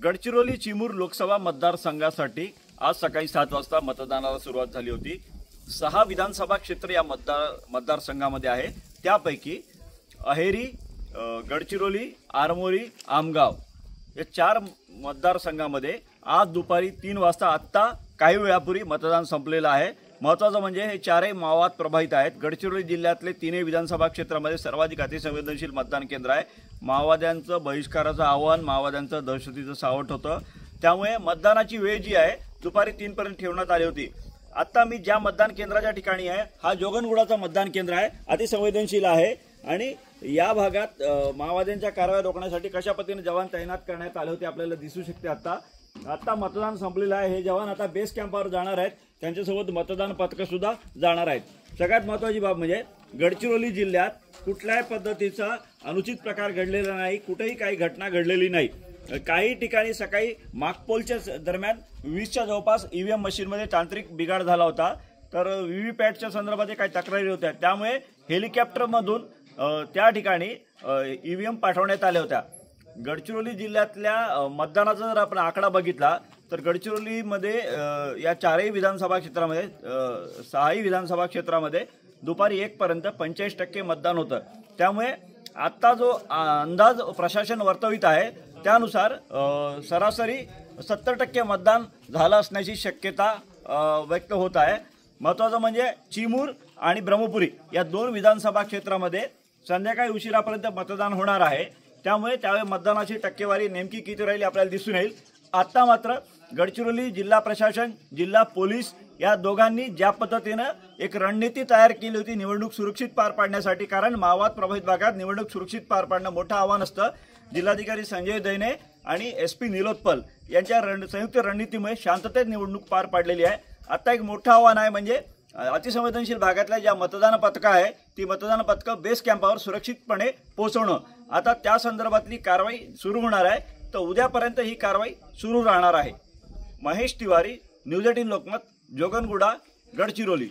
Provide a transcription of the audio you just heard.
गडचिरोली चिमूर लोकसभा मतदारसंघासाठी आज सकाळी 7 वाजता मतदानाला सुरुवात झाली होती। 6 विधानसभा क्षेत्र या मतदारसंघामध्ये आहे। त्यापैकी अहेरी, गडचिरोली, आरमोरी, आमगाव या 4 मतदारसंघामध्ये आज दुपारी 3 वाजता आत्ता काही वेळापूर्वी मतदान संपलेलं आहे। महत्त्वाचं म्हणजे हे 4ही माओवाद प्रभावित आहेत। गडचिरोली जिल्ह्यातले 3 विधानसभा क्षेत्रामध्ये सर्वाधिक अतिसंवेदनशील मतदान केंद्र आहे। माओवाद्यांचं बहिष्काराचं आव्हान, माओवाद्यांचं दहशतीचं सावट होतं, त्यामुळे मतदानाची वेळ जी आहे दुपारी 3 पर्यंत ठेवण्यात आली होती। आता मी ज्या मतदान केंद्राच्या ठिकाणी आहे हा जोगनगुडाचा मतदान केंद्र आहे, अतिसंवेदनशील आहे आणि या भागात माओवाद्यांच्या कारवाया रोखण्यासाठी कशा पद्धतीने जवान तैनात करण्यात आले होते आपल्याला दिसू शकते। आता मतदान संपलेलं आहे। हे जवान आता बेस कॅम्पवर जाणार आहेत, त्यांच्यासोबत मतदान पथक सुद्धा जाणार आहेत। सगळ्यात महत्त्वाची बाब म्हणजे गडचिरोली जिल्ह्यात कुठल्याही पद्धतीचा अनुचित प्रकार घडलेला नाही, कुठेही काही घटना घडलेली नाही। काही ठिकाणी सकाळी मॉकपोलच्या दरम्यान 20च्या जवळपास ईव्हीएम मशीनमध्ये तांत्रिक बिघाड झाला होता, तर व्हीव्हीपॅटच्या संदर्भात काही तक्रारी होत्या, त्यामुळे हेलिकॉप्टरमधून त्या ठिकाणी ईव्हीएम पाठवण्यात आल्या होत्या। गडचिरोली जिल्ह्यातल्या मतदानाचा जर आपण आकडा बघितला तर गडचिरोलीमध्ये या 4ही विधानसभा क्षेत्रामध्ये 6ही विधानसभा क्षेत्रामध्ये दुपारी 1 पर्यंत 45% मतदान होतं। त्यामुळे आता जो अंदाज प्रशासन वर्तवित आहे त्यानुसार सरासरी 70% मतदान झालं असण्याची शक्यता व्यक्त होत आहे। महत्त्वाचं म्हणजे चिमूर आणि ब्रह्मपुरी या 2 विधानसभा क्षेत्रामध्ये संध्याकाळी उशिरापर्यंत मतदान होणार आहे, त्यामुळे त्यावेळी मतदानाची टक्केवारी नेमकी किती राहील आपल्याला दिसून येईल। आता मात्र गडचिरोली जिल्हा प्रशासन, जिल्हा पोलीस या दोघांनी ज्या पद्धतीनं एक रणनीती तयार केली होती निवडणूक सुरक्षित पार पाडण्यासाठी, कारण माओवाद प्रभावित भागात निवडणूक सुरक्षित पार पाडणं मोठं आव्हान असतं। जिल्हाधिकारी संजय दैने आणि SP निलोत्पल यांच्या संयुक्त रणनीतीमुळे शांततेत निवडणूक पार पाडलेली आहे। आता एक मोठं आव्हान आहे म्हणजे अतिसंवेदनशील भागातल्या ज्या मतदान पथकं आहे ती मतदान पथकं बेस कॅम्पावर सुरक्षितपणे पोहोचवणं। आता त्या संदर्भातली कारवाई सुरू होणार आहे, तर उद्यापर्यंत ही कारवाई सुरू राहणार आहे। महेश तिवारी, न्यूज 18 लोकमत, जोगनगुडा, गडचिरोली।